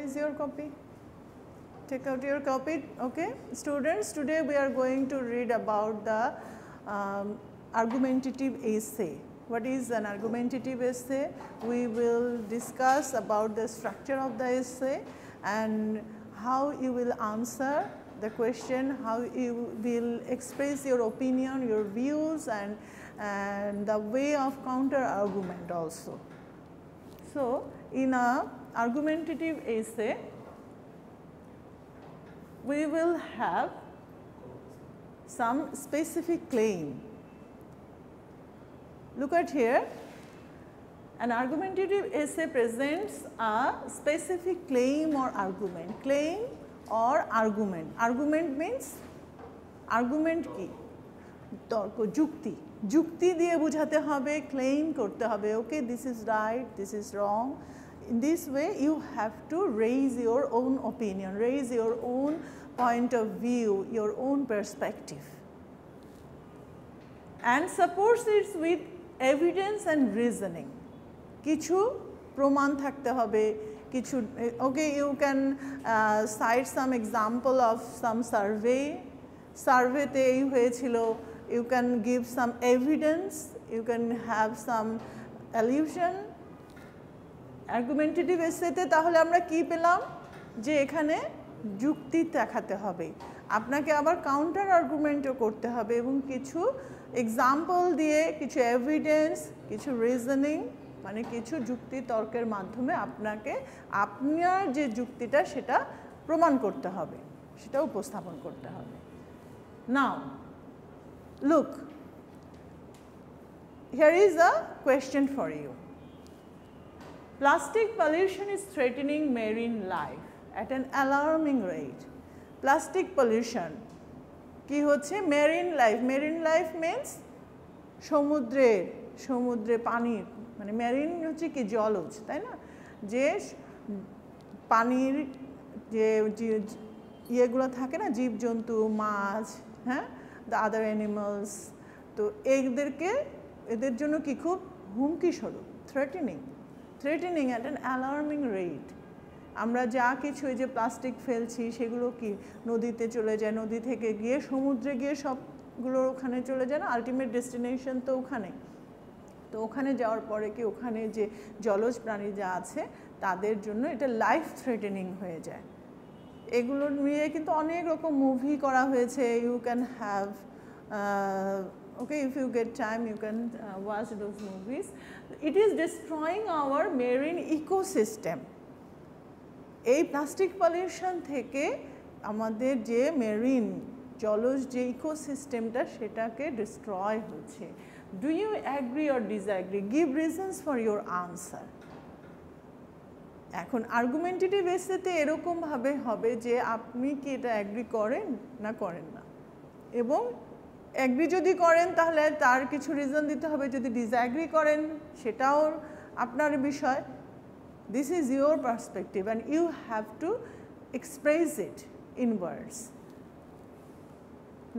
is your copy? Take out your copy. Okay, students, today we are going to read about the argumentative essay. What is an argumentative essay? We will discuss about the structure of the essay and how you will answer the question, how you will express your opinion, your views, and the way of counter argument also. So, in a argumentative essay, we will have some specific claim. Look at here, an argumentative essay presents a specific claim or argument. Claim or argument. Argument means, argument ki? Torko, jukti. Jukti diye bujhate hobe, claim korte hobe, okay, this is right, this is wrong. In this way, you have to raise your own opinion, raise your own point of view, your own perspective, and supports it with evidence and reasoning. Kichu proman thakte hobe, kichu, okay, you can cite some example of some survey. Survey te ei hoyechilo, you can give some evidence, you can have some allusion. Argumentative essay te tahole amra ki pelam je ekhane যুক্তি দেখাতে হবে, আপনাকে আবার counter আর্গুমেন্টও করতে হবে এবং কিছু example দিয়ে, কিছু এভিডেন্স, কিছু রিজনিং, মানে কিছু যুক্তি তর্কের মাধ্যমে আপনাকে আপনার যে যুক্তিটা সেটা প্রমাণ করতে হবে, সেটা উপস্থাপন করতে হবে। নাও look, here is a question for you. Plastic pollution is threatening marine life at an alarming rate. Plastic pollution কি হচ্ছে? marine life. Marine life means সমুদ্রে পানির, মানে marine হচ্ছে কি জলজ, তাই না? যে পানির যে ইয়েগুলো থাকে না, জীবজন্তু, মাছ, হ্যাঁ, the other animals, তো এদের জন্য কি খুব হুমকি স্বরূপ, threatening at an alarming rate. আমরা যা কিছু এই যে প্লাস্টিক ফেলছি সেগুলো কি নদীতে চলে যায়, নদী থেকে গিয়ে সমুদ্রে গিয়ে সবগুলো ওখানে চলে যায় না, আলটিমেট ডেস্টিনেশন তো ওখানে। তো ওখানে যাওয়ার পরে কি ওখানে যে জলজ প্রাণী যা আছে তাদের জন্য এটা লাইফ থ্রেটেনিং হয়ে যায়। এগুলো নিয়ে কিন্তু অনেক রকম মুভি করা হয়েছে, you can have okay, if you get time you can watch those movies. It is destroying our marine ecosystem. এই প্লাস্টিক পলিউশন থেকে আমাদের যে মেরিন জলজ যে ইকোসিস্টেমটা সেটাকে ডিস্ট্রয় হচ্ছে। Do you agree or disagree? Give reasons for your answer. এখন argumentative এসেতে এরকমভাবে হবে যে আপনি কি এটা অ্যাগ্রি করেন না করেন না, এবং অ্যাগ্রি যদি করেন তাহলে তার কিছু রিজন দিতে হবে, যদি ডিসঅ্যাগ্রি করেন সেটাও আপনার বিষয়। This is your perspective and you have to express it in words.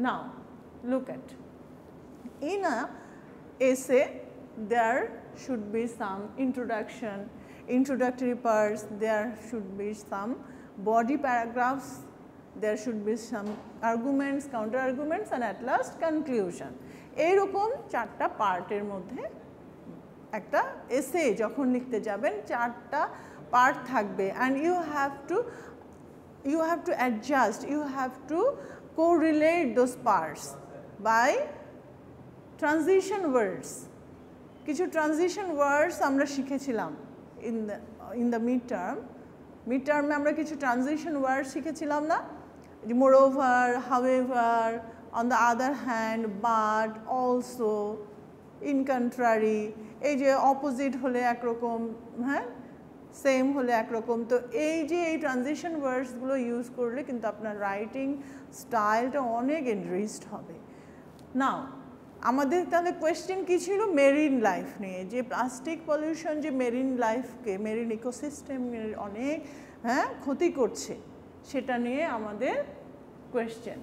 Now, look at, in a essay there should be some introduction, introductory parts, there should be some body paragraphs, there should be some arguments, counter arguments, and at last conclusion. এইরকম চারটা পার্টের মধ্যে একটা এসে যখন লিখতে যাবেন চারটা পার্ট থাকবে, and you have to adjust, you have to correlate those parts by transition words. কিছু transition words আমরা শিখেছিলাম in the midterm আমরা কিছু transition words শিখেছিলাম না, moreover, however, on the other hand, but, also, in contrary, এই যে opposite হলে একরকম, হ্যাঁ, সেম হলে একরকম। তো এই যে এই ট্রানজিশন ওয়ার্ডসগুলো ইউজ করলে কিন্তু আপনার রাইটিং স্টাইলটা অনেক এনরিচড হবে। নাও আমাদের তাহলে কোয়েশ্চেন কী ছিল? মেরিন লাইফ নিয়ে, যে প্লাস্টিক পলিউশন যে মেরিন লাইফকে, মেরিন ইকোসিস্টেমের অনেক ক্ষতি করছে, সেটা নিয়ে আমাদের কোয়েশ্চেন।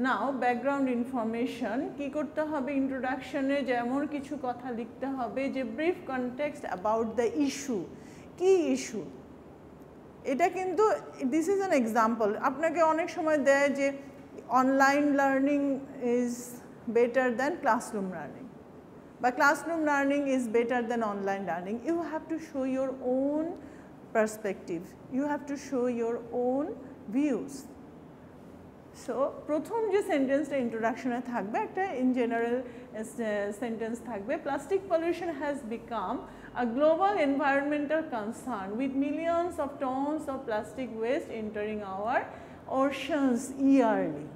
নাও ব্যাকগ্রাউন্ড ইনফরমেশন কি করতে হবে? ইন্ট্রোডাকশনে যেমন কিছু কথা লিখতে হবে যে brief context about the issue, কি ইস্যু, এটা কিন্তু দিস ইজ অ্যান এক্সাম্পল। আপনাকে অনেক সময় দেয় যে online learning is better than classroom learning, বা classroom learning is better than online learning. You have to show your own perspective, you have to show your own views. So প্রথম যে সেন্টেন্সটা ইন্ট্রোডাকশনে থাকবে একটা ইন জেনারেল সেন্টেন্স থাকবে, plastic pollution has become a global environmental concern with millions of tons of plastic waste entering our oceans yearly.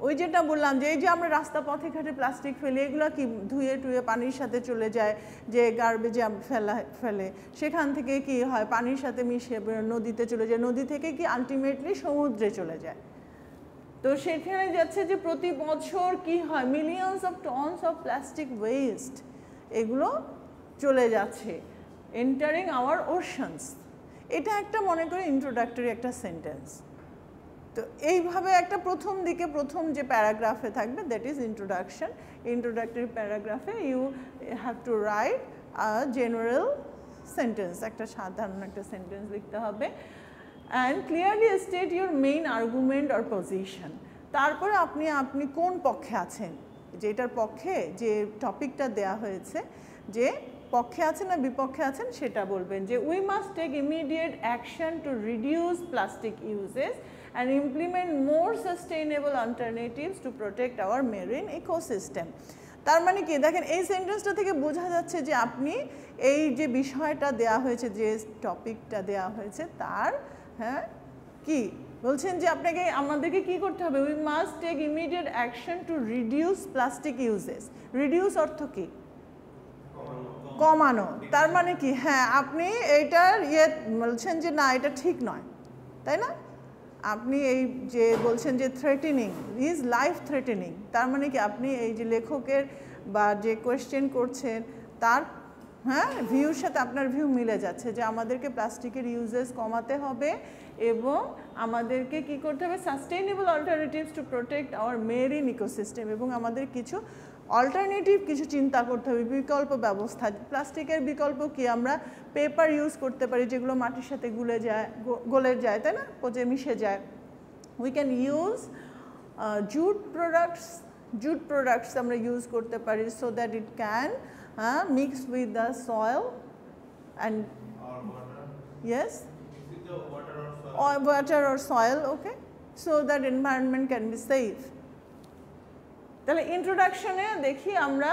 ওই যেটা বললাম যে এই যে আমরা রাস্তা পথে ঘাটে প্লাস্টিক ফেলি, এগুলো কি ধুয়ে টুয়ে পানির সাথে চলে যায়, যে গার্বেজে ফেলে সেখান থেকে কি হয় পানির সাথে মিশে নদীতে চলে যায়, নদী থেকে কি আলটিমেটলি সমুদ্রে চলে যায়। তো সেখানে যাচ্ছে যে প্রতি বছর কি হয় millions of tons of plastic West এগুলো চলে যাচ্ছে এন্টারিং আওয়ার ওশানস। এটা একটা মনে করে ইন্ট্রোডাক্টরি একটা সেন্টেন্স। তো এইভাবে একটা প্রথম দিকে প্রথম যে প্যারাগ্রাফে থাকবে দ্যাট ইজ ইন্ট্রোডাকশন। ইন্ট্রোডাক্টরি প্যারাগ্রাফে you have to write a general sentence, একটা সাধারণ একটা সেন্টেন্স লিখতে হবে। And clearly state your main argument or position. তারপরে আপনি কোন পক্ষে আছেন, যেটার পক্ষে যে টপিকটা দেয়া হয়েছে, যে পক্ষে আছেন না বিপক্ষে আছেন সেটা বলবেন। যে we must take immediate action to reduce plastic uses and implement more sustainable alternatives to protect our marine ecosystem. তার মানে কি দেখেন এই সেন্টেন্সটা থেকে বোঝা যাচ্ছে যে আপনি এই যে বিষয়টা দেয়া হয়েছে, যে টপিকটা দেয়া হয়েছে তার কি বলছেন যে আপনাকে আমাদেরকে কি করতে হবে, we must take immediate action to reduce plastic uses. Reduce অর্থ কি? কমানো। তার মানে কি আপনি এইটার বলছেন যে না এটা ঠিক নয়, তাই না? আপনি এই যে বলছেন যে থ্রেটেনিং ইজ লাইফ থ্রেটেনিং, তার মানে কি আপনি এই যে লেখকের বা যে কোয়েশ্চেন করছেন তার ভিউর সাথে আপনার ভিউ মিলে যাচ্ছে যে আমাদেরকে প্লাস্টিকের ইউজেস কমাতে হবে এবং আমাদেরকে কি করতে হবে sustainable alternatives to protect our marine ecosystem, এবং আমাদের কিছু অল্টারনেটিভ কিছু চিন্তা করতে হবে, বিকল্প ব্যবস্থা। প্লাস্টিকের বিকল্প কি, আমরা পেপার ইউজ করতে পারি যেগুলো মাটির সাথে গলে যায় তাই না, পচে মিশে যায়। We can use jute products আমরা ইউজ করতে পারি so that it can mix with the soil and yes water or soil, okay, so that environment can be safe. তাহলে ইন্ট্রোডাকশনে দেখি আমরা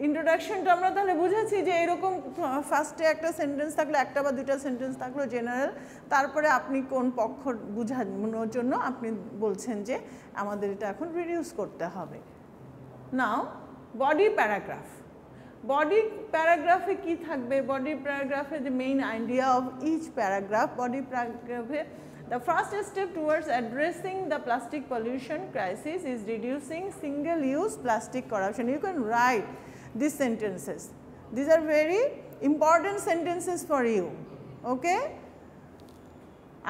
ইন্ট্রোডাকশনটা আমরা তাহলে বুঝেছি যে এরকম ফার্স্টে একটা সেন্টেন্স থাকলো, একটা বা দুটা সেন্টেন্স থাকলো জেনারেল, তারপরে আপনি কোন পক্ষ বোঝানোর জন্য আপনি বলছেন যে আমাদের এটা এখন রিডিউস করতে হবে। Now body paragraph. বডি প্যারাগ্রাফে কি থাকবে? বডি প্যারাগ্রাফে the main idea of each paragraph. Body paragraph, the first step towards addressing the plastic pollution crisis is reducing single-use plastic corruption. You can write these sentences. These are very important sentences for you. Okay?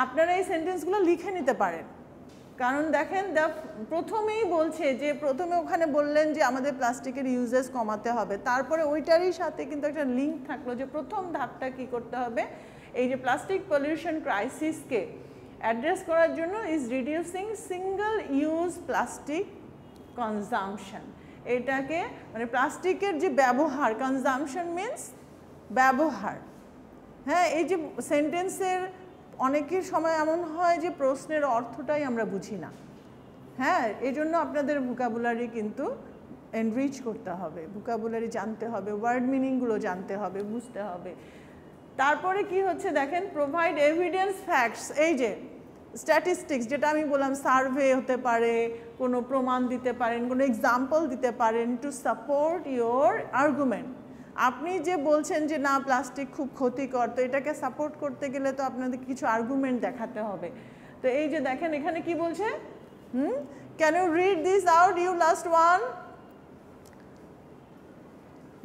আপনারা এই সেন্টেন্সগুলো লিখে নিতে পারেন, কারণ দেখেন প্রথমেই বলছে যে প্রথমে ওখানে বললেন যে আমাদের প্লাস্টিকের ইউজেস কমাতে হবে, তারপরে ওইটারই সাথে কিন্তু একটা লিঙ্ক থাকলো যে প্রথম ধাপটা কি করতে হবে, এই যে প্লাস্টিক পলিউশন ক্রাইসিসকে অ্যাড্রেস করার জন্য is reducing single use plastic consumption. এটাকে মানে প্লাস্টিকের যে ব্যবহার, কনজামশন মিনস ব্যবহার। এই যে সেন্টেন্সের অনেকের সময় এমন হয় যে প্রশ্নের অর্থটাই আমরা বুঝি না। এই জন্য আপনাদের ভোকাবুলারি কিন্তু এনরিচ করতে হবে, ভোকাবুলারি জানতে হবে, ওয়ার্ড মিনিংগুলো জানতে হবে, বুঝতে হবে। তারপরে কি হচ্ছে দেখেন, প্রোভাইড এভিডেন্স ফ্যাক্টস। এই যে স্ট্যাটিস্টিক্স যেটা আমি বললাম, সার্ভে হতে পারে, কোনো প্রমাণ দিতে পারেন, কোনো এক্সাম্পল দিতে পারেন টু সাপোর্ট ইয়োর আর্গুমেন্ট। আপনি যে বলছেন যে না প্লাস্টিক খুব ক্ষতিকর, তো এটাকে সাপোর্ট করতে গেলে তো আপনাদের কিছু আর্গুমেন্ট দেখাতে হবে। তো এই যে দেখেন এখানে কি বলছে, can you read this out, you last one?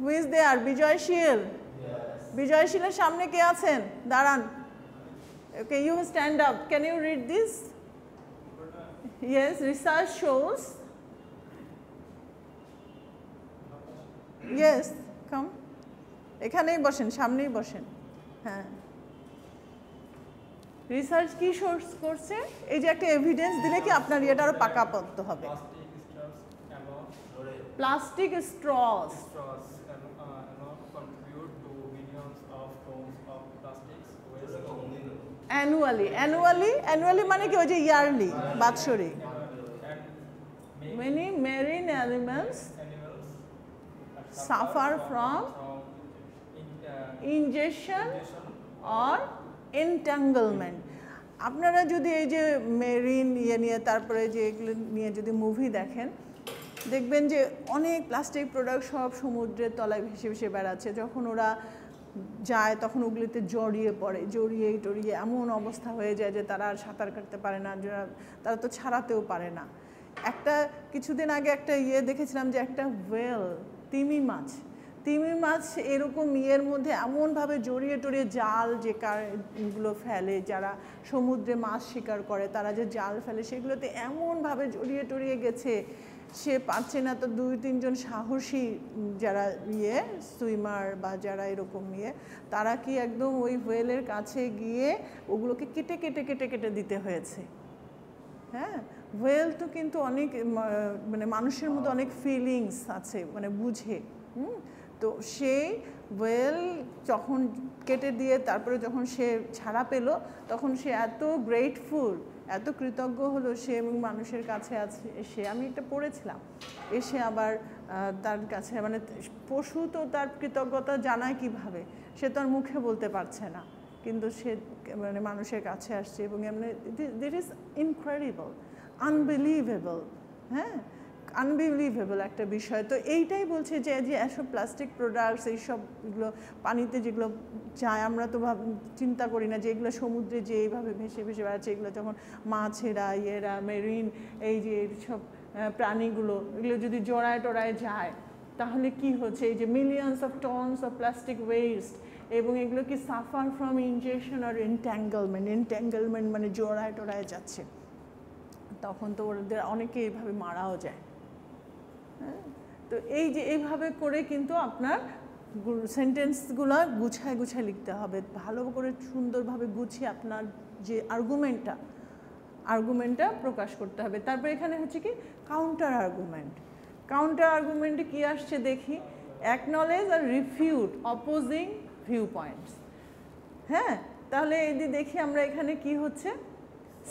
Who is there? Bijoyshil. বিজয়শীলের সামনে কে আছেন? দাঁড়ান। Okay, you stand up. Can you read this? Yes, research shows. Yes, come. এখানেই বসেন, সামনেই বসেন। রিসার্চ কি সোর্স করছে, এই যে একটা এভিডেন্স দিলে কি আপনার এটা আরো পাকাপোক্ত হবে। প্লাস্টিক স্ট্রস অ্যানুয়ালি মানে কি ওই যে ইয়ারলি বাৎসরিক। Many marine animals suffer from ingestion or entanglement. আপনারা যদি এই যে মেরিন নিয়ে তারপরে যে এগুলো নিয়ে যদি মুভি দেখেন, দেখবেন যে অনেক প্লাস্টিক প্রোডাক্ট সব সমুদ্রের তলায় ভেসে ভেসে বেড়াচ্ছে। যখন ওরা যায় তখন ওগুলিতে জড়িয়ে পড়ে, জড়িয়ে এমন অবস্থা হয়ে যায় যে তারা আর সাঁতার কাটতে পারে না, তারা তো ছাড়াতেও পারে না। একটা কিছুদিন আগে একটা দেখেছিলাম যে একটা ওয়েল তিমি মাছ এরকম মধ্যে এমনভাবে জড়িয়ে জাল যে কারগুলো ফেলে, যারা সমুদ্রে মাছ শিকার করে তারা যে জাল ফেলে সেগুলোতে এমনভাবে জড়িয়ে গেছে সে পারছে না। তো 2-3 জন সাহসী যারা সুইমার বা যারা এরকম তারা কি একদম ওই ওয়েলের কাছে গিয়ে ওগুলোকে কেটে দিতে হয়েছে। হ্যাঁ, ওয়েল তো কিন্তু অনেক মানে মানুষের মতো অনেক ফিলিংস আছে, মানে বুঝে। তো সেই ওয়েল যখন কেটে দিয়ে তারপরে যখন সে ছাড়া পেল তখন সে এত গ্রেটফুল, এত কৃতজ্ঞ হলো সে এবং মানুষের কাছে এসে, আমি এটা পড়েছিলাম, এসে আবার তার কাছে মানে পশু তো তার কৃতজ্ঞতা জানায় কিভাবে, সে তো আর মুখে বলতে পারছে না, কিন্তু সে মানে মানুষের কাছে আসছে এবং এমনি দিট ইজ ইনক্রেডিবল, আনবিলিভেবল। হ্যাঁ, আনবিলিভেবল একটা বিষয়। তো এইটাই বলছে যে এসব প্লাস্টিক প্রোডাক্টস এইসবগুলো পানিতে যেগুলো যায় আমরা তো চিন্তা করি না যে এগুলো সমুদ্রে যে এইভাবে ভেসে বেড়াচ্ছে, এগুলো যখন মাছেরা মেরিন এই যে সব প্রাণীগুলো এগুলো যদি জড়ায় যায় তাহলে কি হচ্ছে, এই যে millions of tons of plastic waste, এবং এগুলো কি সাফার ফ্রম ইনজেকশন আর এন্ট্যাঙ্গলমেন্ট মানে জড়ায় যাচ্ছে, তখন তো ওদের অনেকে এইভাবে মারাও যায়। হ্যাঁ, তো এই যে এইভাবে করে কিন্তু আপনার সেন্টেন্সগুলো গুছায় লিখতে হবে, ভালো করে সুন্দরভাবে গুছিয়ে আপনার যে আর্গুমেন্টটা প্রকাশ করতে হবে। তারপর এখানে হচ্ছে কি কাউন্টার আর্গুমেন্টে কি আসছে দেখি, অ্যাকনলেজ আর রিফিউট অপোজিং ভিউ পয়েন্টস। হ্যাঁ, তাহলে এই যে দেখি আমরা এখানে কি হচ্ছে,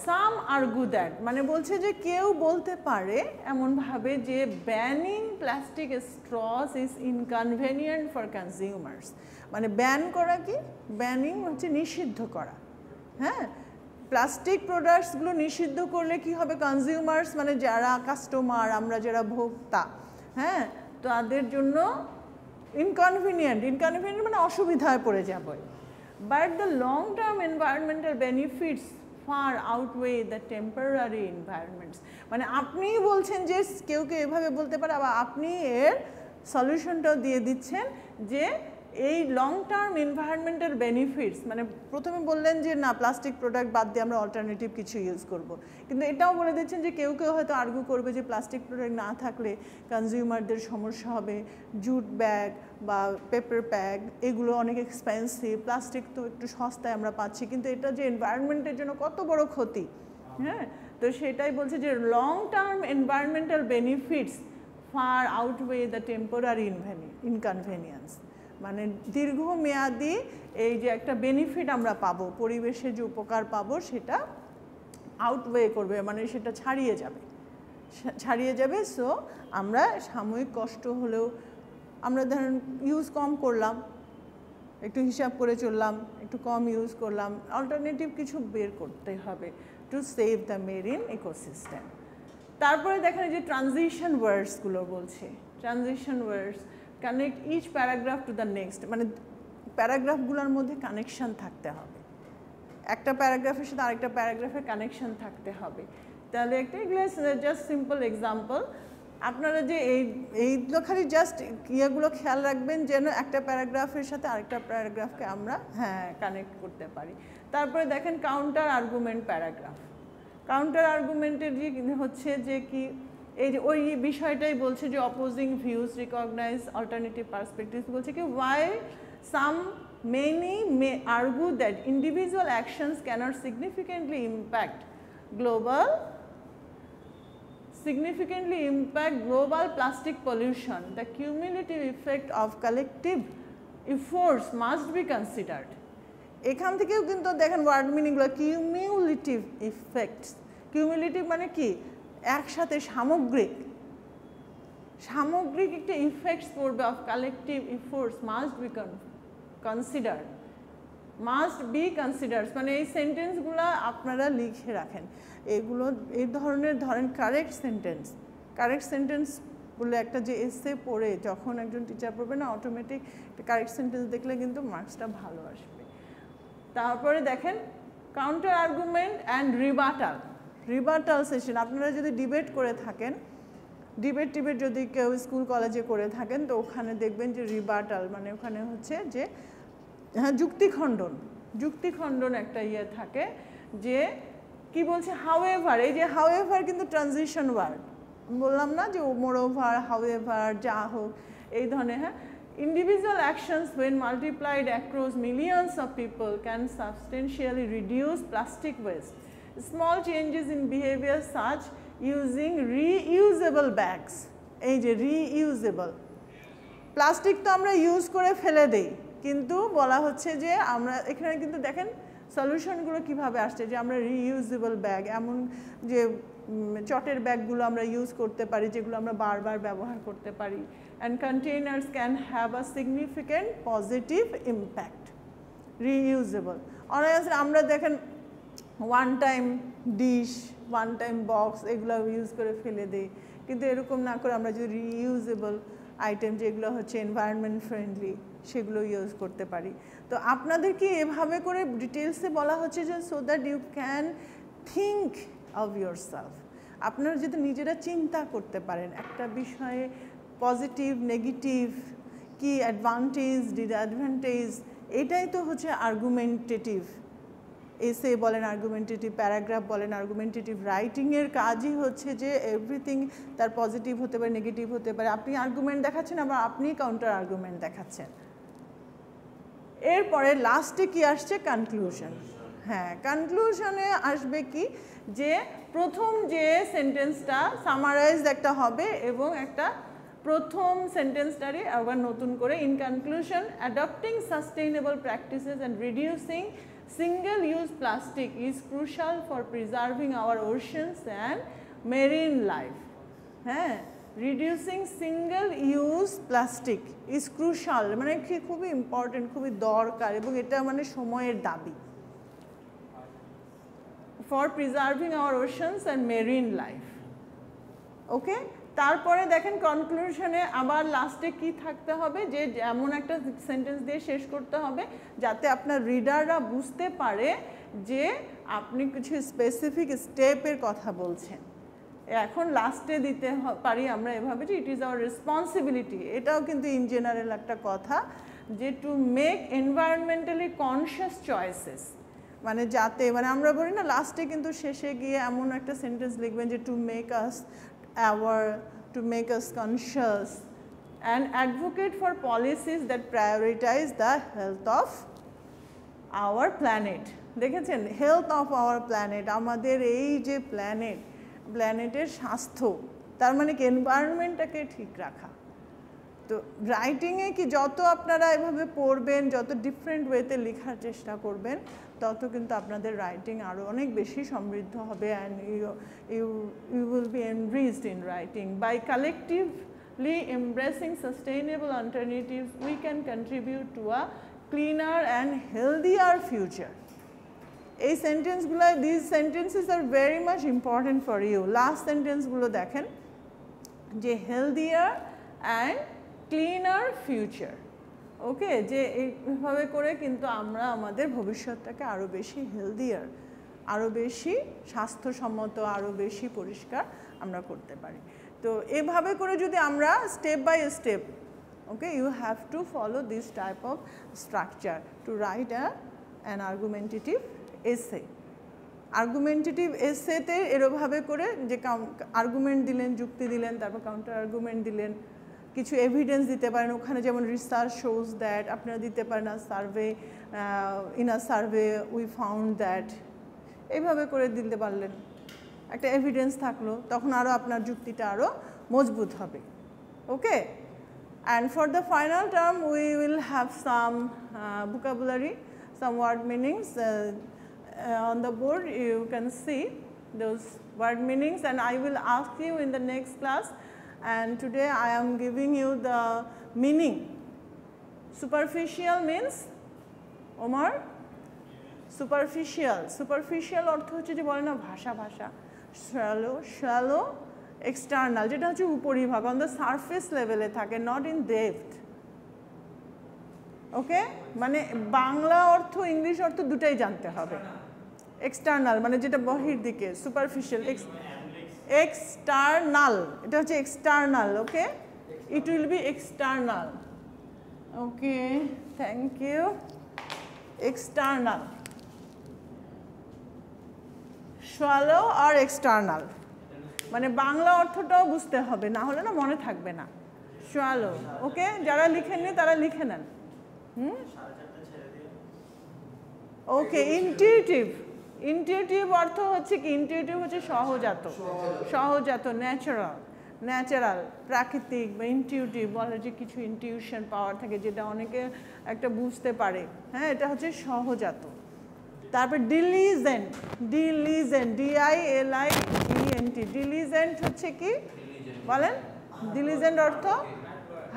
সাম আর্গু দ্যাট মানে বলছে যে কেউ বলতে পারে এমনভাবে যে banning plastic straws is inconvenient for consumers, মানে ব্যান করা কি, ব্যানিং হচ্ছে নিষিদ্ধ করা। হ্যাঁ, প্লাস্টিক প্রোডাক্টসগুলো নিষিদ্ধ করলে কি হবে, কনজিউমার্স মানে যারা কাস্টমার, আমরা যারা ভোক্তা, হ্যাঁ, তাদের জন্য ইনকনভিনিয়েন্ট মানে অসুবিধায় পড়ে যাবে। But the long term environmental benefits far outweigh the temporary environments, মানে আপনিই বলছেন যে কেউ এভাবে বলতে পারে, আবার আপনি এর সলিউশনটাও দিয়ে দিচ্ছেন যে এই লং টার্ম এনভায়রনমেন্টাল বেনিফিটস, মানে প্রথমে বললেন যে না প্লাস্টিক প্রোডাক্ট বাদ দিয়ে আমরা অল্টারনেটিভ কিছু ইউজ করব, কিন্তু এটাও বলে দিচ্ছেন যে কেউ হয়তো আর্গু করবে যে প্লাস্টিক প্রোডাক্ট না থাকলে কনজিউমারদের সমস্যা হবে, জুট ব্যাগ বা পেপার ব্যাগ এগুলো অনেক এক্সপেন্সিভ, প্লাস্টিক তো একটু সস্তায় আমরা পাচ্ছি, কিন্তু এটা যে এনভায়রনমেন্টের জন্য কত বড় ক্ষতি। হ্যাঁ, তো সেটাই বলছে যে long term environmental benefits far outweigh the temporary inconvenience, মানে দীর্ঘমেয়াদী এই যে একটা বেনিফিট আমরা পাবো, পরিবেশে যে উপকার পাবো সেটা আউটওয়ে করবে, মানে সেটা ছাড়িয়ে যাবে। সো আমরা সাময়িক কষ্ট হলেও আমরা ধরেন ইউজ কম করলাম, একটু হিসাব করে চললাম, একটু কম ইউজ করলাম, অল্টারনেটিভ কিছু বের করতে হবে to save the marine ecosystem. তারপরে দেখেন যে ট্রানজিশন ওয়ার্ডসগুলো বলছে, transition words connect each paragraph to the next, মানে প্যারাগ্রাফগুলোর মধ্যে কানেকশান থাকতে হবে, একটা প্যারাগ্রাফের সাথে আরেকটা প্যারাগ্রাফের কানেকশান থাকতে হবে। তাহলে একটা এগুলো জাস্ট সিম্পল এক্সাম্পল, আপনারা যে এইগুলো খালি জাস্ট ইয়েগুলো খেয়াল রাখবেন যেন একটা প্যারাগ্রাফের সাথে আরেকটা প্যারাগ্রাফকে আমরা কানেক্ট করতে পারি। তারপরে দেখেন কাউন্টার আর্গুমেন্ট প্যারাগ্রাফ, কাউন্টার আর্গুমেন্টের যে হচ্ছে যে কি এই যে ওই বিষয়টাই বলছে যে opposing views recognize alternative perspectives, বলছে কি why some Many may argue that individual actions cannot significantly impact global plastic pollution. The cumulative effect of collective efforts must be considered. এখান থেকেও কিন্তু দেখেন ওয়ার্ড মিনিংগুলো কিউমিউলেটিভ ইফেক্টস। কিউমিউলেটিভ মানে কি একসাথে সামগ্রিক একটা ইফেক্টস পড়বে of collective efforts must be considered মানে এই সেন্টেন্সগুলো আপনারা লিখে রাখেন। এগুলো এই ধরনের ধরেন কারেক্ট সেন্টেন্স বলে একটা যে এসে পড়ে যখন একজন টিচার পড়বে না অটোমেটিক কারেক্ট সেন্টেন্স দেখলে কিন্তু মার্কসটা ভালো আসবে। তারপরে দেখেন counter argument and rebuttal session. আপনারা যদি ডিবেট করে থাকেন, ডিবেট যদি কেউ স্কুল কলেজে করে থাকেন তো ওখানে দেখবেন যে রিবাটাল মানে ওখানে হচ্ছে যে হ্যাঁ যুক্তিখণ্ডন একটা ইয়ে থাকে যে কি বলছে হাউএভার। এই যে হাউএভার কিন্তু ট্রানজিশন ওয়ার্ড বললাম না যে মোরওভার হাউএভার যা হোক এই ধরনের। হ্যাঁ individual actions when multiplied across millions of people can substantially reduce plastic waste. Small changes in behavior such using reusable bags, এই যে reusable প্লাস্টিক তো আমরা ইউজ করে ফেলে দেই কিন্তু বলা হচ্ছে যে আমরা এখানে কিন্তু দেখেন সলিউশনগুলো কিভাবে আসছে যে আমরা রিইউজেবল ব্যাগ এমন যে চটের ব্যাগগুলো আমরা ইউজ করতে পারি যেগুলো আমরা বারবার ব্যবহার করতে পারি। And containers can have a significant positive impact. Reusable অনেক আমরা দেখেন one time dish one time box এগুলো ইউজ করে ফেলে দিই কিন্তু এরকম না করে আমরা যদি রিইউজেবল আইটেম যেগুলো হচ্ছে এনভায়রনমেন্ট ফ্রেন্ডলি সেগুলো ইউজ করতে পারি। তো আপনাদেরকে এভাবে করে ডিটেলসে বলা হচ্ছে যে so that you can think of yourself. আপনারা যদি নিজেরা চিন্তা করতে পারেন একটা বিষয়ে পজিটিভ নেগেটিভ কি অ্যাডভান্টেজ ডিসঅ্যাডভান্টেজ এটাই তো হচ্ছে আর্গুমেন্টেটিভ এসে বলেন আর্গুমেন্টেটিভ প্যারাগ্রাফ বলেন আর্গুমেন্টেটিভ রাইটিংয়ের কাজই হচ্ছে যে এভরিথিং তার পজিটিভ হতে পারে নেগেটিভ হতে পারে। আপনি আর্গুমেন্ট দেখাচ্ছেন আবার আপনি কাউন্টার আর্গুমেন্ট দেখাচ্ছেন। এরপরে লাস্টে কি আসছে কনক্লুশন। হ্যাঁ কনক্লুশনে আসবে কি যে প্রথম যে সেন্টেন্সটা সামারাইজড একটা হবে এবং একটা প্রথম সেন্টেন্সটারই আবার নতুন করে in conclusion adopting sustainable practices and reducing single-use plastic is crucial for preserving our oceans and marine life. হ্যাঁ reducing single-use plastic is crucial মানে কি খুবই ইম্পর্টেন্ট খুবই দরকার এবং এটা মানে সময়ের দাবি for preserving our oceans and marine life. ওকে তারপরে দেখেন কনক্লুশনে আবার লাস্টে কি থাকতে হবে যে এমন একটা সেন্টেন্স দিয়ে শেষ করতে হবে যাতে আপনার রিডাররা বুঝতে পারে যে আপনি কিছু স্পেসিফিক স্টেপের কথা বলছেন। এখন লাস্টে দিতে পারি আমরা এভাবে যে ইট ইজ আওয়ার রেসপন্সিবিলিটি। এটাও কিন্তু ইন জেনারেল একটা কথা যে to make environmentally conscious choices মানে যাতে মানে আমরা বলি না লাস্টে কিন্তু শেষে গিয়ে এমন একটা সেন্টেন্স লিখবেন যে to make us to make us conscious and advocate for policies that prioritize the health of our planet. দেখেছেন health of our planet আমাদের এই যে প্ল্যানেটের স্বাস্থ্য তার মানে কি এনভায়রনমেন্টটাকে ঠিক রাখা। তো রাইটিংয়ে কি যত আপনারা এভাবে পড়বেন যত ডিফারেন্ট ওয়েতে লেখার চেষ্টা করবেন তত কিন্তু আপনাদের রাইটিং আরও অনেক বেশি সমৃদ্ধ হবে and you will be enriched in writing. By collectively embracing sustainable alternatives we can contribute to a cleaner and healthier future. এই সেন্টেন্সগুলো this sentences are very much important for you. Last সেন্টেন্সগুলো দেখেন যে healthier and cleaner future. Okay যে এইভাবে করে কিন্তু আমরা আমাদের ভবিষ্যৎটাকে আরও বেশি হেলদিয়ার আরও বেশি স্বাস্থ্যসম্মত আরও বেশি পরিষ্কার আমরা করতে পারি। তো এভাবে করে যদি আমরা step by step okay you have to follow this type of structure to write an argumentative essay. Argumentative এসেতে এরভাবে করে যে আর্গুমেন্ট দিলেন যুক্তি দিলেন তারপর কাউন্টার আর্গুমেন্ট দিলেন কিছু এভিডেন্স দিতে পারেন, ওখানে যেমন রিসার্চ শোজ দ্যাট, আপনারা দিতে পারেন survey, in a survey we found that, এইভাবে করে দিতে পারলেন, একটা এভিডেন্স থাকলো, তখন আরও আপনার যুক্তিটা আরও মজবুত হবে। ওকে, and for the final term we will have some vocabulary, some word meanings. On the board you can see those word meanings, and I will ask you in the next class, and today I am giving you the meaning. Superficial means, Omar? Superficial. Superficial অর্থ হচ্ছে যে বলে না ভাষা ভাষা, shallow, shallow, external, যেটা হচ্ছে উপরিভাগ, on the surface লেভেলে থাকে, not in depth. ওকে, মানে বাংলা অর্থ ইংলিশ অর্থ দুটাই জানতে হবে। এক্সটার্নাল মানে যেটা বহির দিকে, সুপারফিশিয়াল, এক্সটার্নাল, এটা হচ্ছে external. Okay, it will be external. Okay, thank you. External, shallow আর এক্সটার্নাল, মানে বাংলা অর্থটাও বুঝতে হবে, না হলে না মনে থাকবে না। শ্যালো, ওকে, যারা লিখেননি তারা লিখে নেন। ওকে, ইনটিউটিভ, ইনটিউটিভ অর্থ হচ্ছে কি, ইনটিউটিভ হচ্ছে সহজাত, সহজাত, ন্যাচারাল, ন্যাচারাল, প্রাকৃতিক বা ইনটিউটিভ বলে যে কিছু ইনটিউশন পাওয়ার থাকে যেটা অনেকে একটা বুঝতে পারে, হ্যাঁ, এটা হচ্ছে সহজাত। তারপর ডিলিজেন্ট, ডিলিজেন্ট, DILIGENT, ডিলিজেন্ট হচ্ছে কি বলেন? ডিলিজেন্ট অর্থ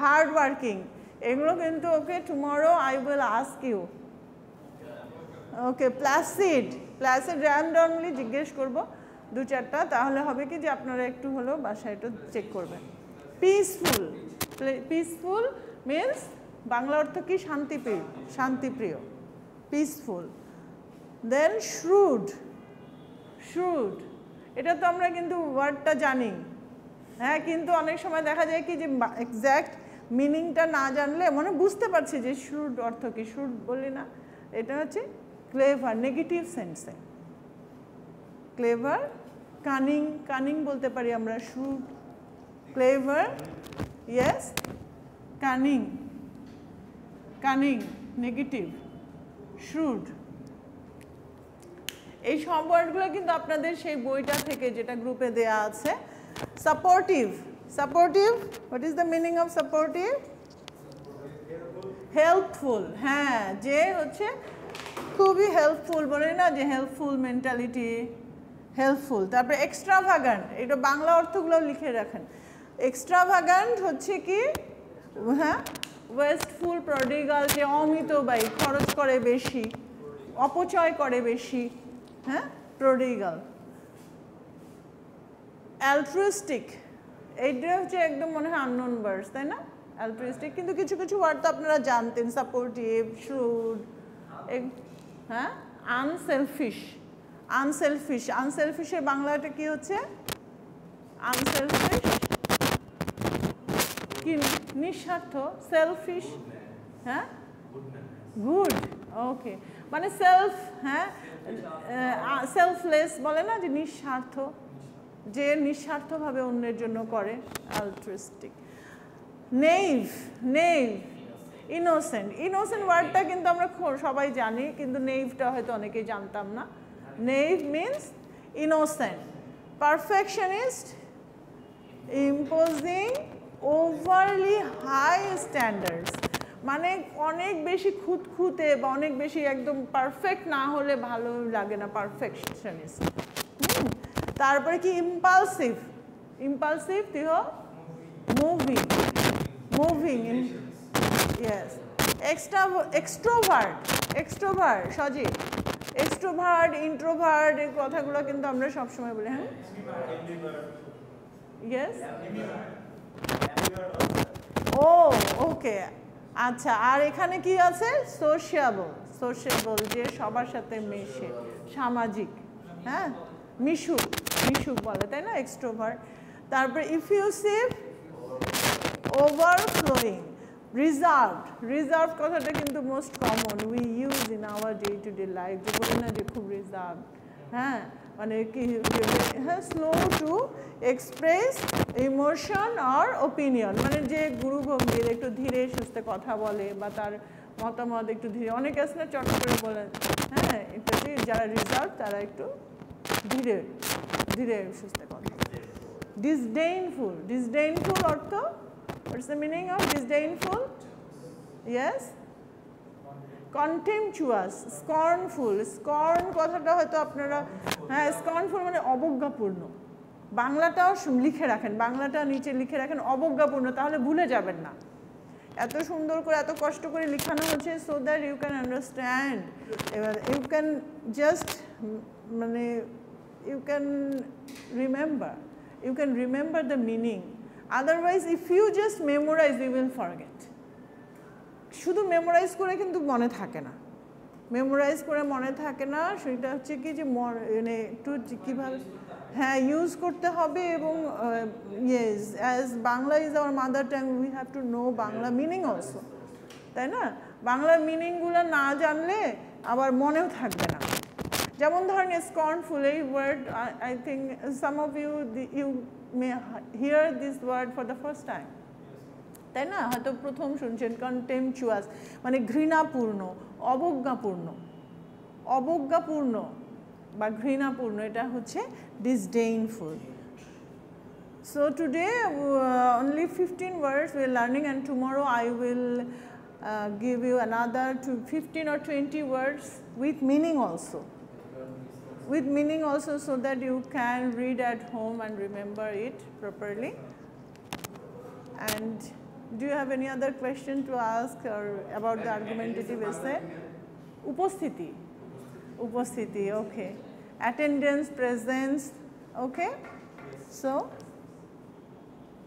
হার্ড ওয়ার্কিং। এগুলো কিন্তু okay tomorrow I will ask you. Okay, Placid, Placid randomly জিজ্ঞেস করবো দু চারটা, তাহলে হবে কি যে আপনারা একটু হলেও বাসায় একটু চেক করবেন। পিসফুল, পিসফুল মিনস বাংলা অর্থ কি শান্তিপ্রিয়, শান্তিপ্রিয়, পিসফুল। দেন শ্রুড, শ্রুড, এটা তো আমরা কিন্তু ওয়ার্ডটা জানি, হ্যাঁ, কিন্তু অনেক সময় দেখা যায় কি যে এক্স্যাক্ট মিনিংটা না জানলে মানে বুঝতে পারছি যে শ্রুড অর্থ কি, শ্রুড বলি না, এটা হচ্ছে ক্লেভার, নেগেটিভ সেন্সে ক্লেভার। কানিং, কানিং বলতে পারি আমরা, shrewd, clever, yes, cunning, cunning negative, shrewd. এই সব ওয়ার্ডগুলো কিন্তু আপনাদের সেই বইটা থেকে যেটা গ্রুপে দেয়া আছে। Supportive, supportive, what is the meaning of supportive? Helpful, হ্যাঁ, যে হচ্ছে খুবই হেল্পফুল, বলে না যে হেল্পফুল মেন্টালিটি, হেল্পফুল। তারপরে এক্সট্রাভাগান্ট, এটা বাংলা অর্থগুলো লিখে রাখেন। এক্সট্রাভাগান্ট হচ্ছে কি, হ্যাঁ, ওয়েস্টফুল, প্রডিগাল, যে অমিতব্যয়ী, খরচ করে বেশি, অপচয় করে বেশি, হ্যাঁ, প্রডিগাল। অ্যালট্রুইস্টিক, এইটা হচ্ছে একদম মনে হয় আননোন ওয়ার্ডস, তাই না? অ্যালট্রুইস্টিক, কিন্তু কিছু কিছু ওয়ার্ড তো আপনারা জানতেন, সাপোর্টিভ, শ্রুড, হ্যাঁ। আনসেলফিশ, আনসেলফিশ, আনসেলফিশের বাংলাটা কি হচ্ছে? আনসেলফিশ কি, নিঃস্বার্থ, সেলফিশ, হ্যাঁ, গুড, ওকে, মানে সেলফ, হ্যাঁ, সেলফলেস বলে না যে নিঃস্বার্থ, যে নিঃস্বার্থভাবে অন্যের জন্য করে, অ্যালট্রুইস্টিক। নেইভ, নেইভ, ইনোসেন্ট, ইনোসেন্ট ওয়ার্ডটা কিন্তু আমরা সবাই জানি, কিন্তু নেইভটা হয়তো অনেকেই জানতাম না। Naive means innocent. Perfectionist, imposing overly high standards, মানে অনেক বেশি খুঁতখুঁতে বা অনেক বেশি একদম পারফেক্ট না হলে ভালো লাগে না, পারফেকশনিস্ট। তারপরে কি ইম্পালসিভ, ইম্পালসিভ তিহ moving, moving, yes. Extrovert, extrovert, সজীব, এক্সট্রোভার্ট, ইন্ট্রোভার্ট, এই কথাগুলো কিন্তু আমরা সবসময় বলি, হ্যাঁ, ইয়েস, ও, ওকে, আচ্ছা। আর এখানে কি আছে? সোশিয়াবল, সোশিয়াবল, যে সবার সাথে মেশে, সামাজিক, হ্যাঁ, মিশুক, মিশুক বলে, তাই না, এক্সট্রোভার্ট। তারপরে ইফিউসিভ, ওভারফ্লোয়িং। রিজার্ভড, রিজার্ভ কথাটা কিন্তু most common we use in our day to day life, যে বলি না যে খুব রিজার্ভ, হ্যাঁ মানে কি হ্যাঁ স্লো টু এক্সপ্রেস ইমোশন আর ওপিনিয়ন মানে যে গুরুগম্ভীর একটু ধীরে সুস্থে কথা বলে বা তার মতামত একটু ধীরে অনেকে আছে না চট করে বলেন হ্যাঁ এটাতে যারা রিজার্ভ তারা একটু ধীরে ধীরে সুস্থে কথা বলে disdainful অর্থ what's the meaning of disdainful yes contemptuous scorn কথাটা হয়তো আপনারা হ্যাঁ scornful মানে অবজ্ঞাপূর্ণ বাংলাটাও লিখে রাখেন বাংলাটা নিচে লিখে রাখেন অবজ্ঞাপূর্ণ তাহলে ভুলে যাবেন না এত সুন্দর করে এত কষ্ট করে লেখানো হচ্ছে so that you can understand এবার ইউ ক্যান জাস্ট মানে you can remember the meaning otherwise if you just memorize you will forget শুধু মেমোরাইজ করে কিন্তু মনে থাকে না সেটা হচ্ছে কি যে মানে একটু কীভাবে হ্যাঁ ইউজ করতে হবে এবং yes as Bangla is our mother tongue we have to know Bangla meaning also তাই না বাংলার মিনিংগুলো না জানলে আবার মনেও থাকবে না যেমন ধরেন স্কর্নফুল এই word I think some of you may hear this word for the first time তাই না হয়তো প্রথম শুনছেন কন্টেম্পচুয়াস মানে ঘৃণাপূর্ণ অবজ্ঞাপূর্ণ বা ঘৃণাপূর্ণ এটা হচ্ছে disdainful. So today only 15 words we are learning and tomorrow I will give you another 15 or 20 words with meaning also so that you can read at home and remember it properly. And do you have any other question to ask or about the argumentative essay? Upasthiti, okay. Attendance, presence, okay. So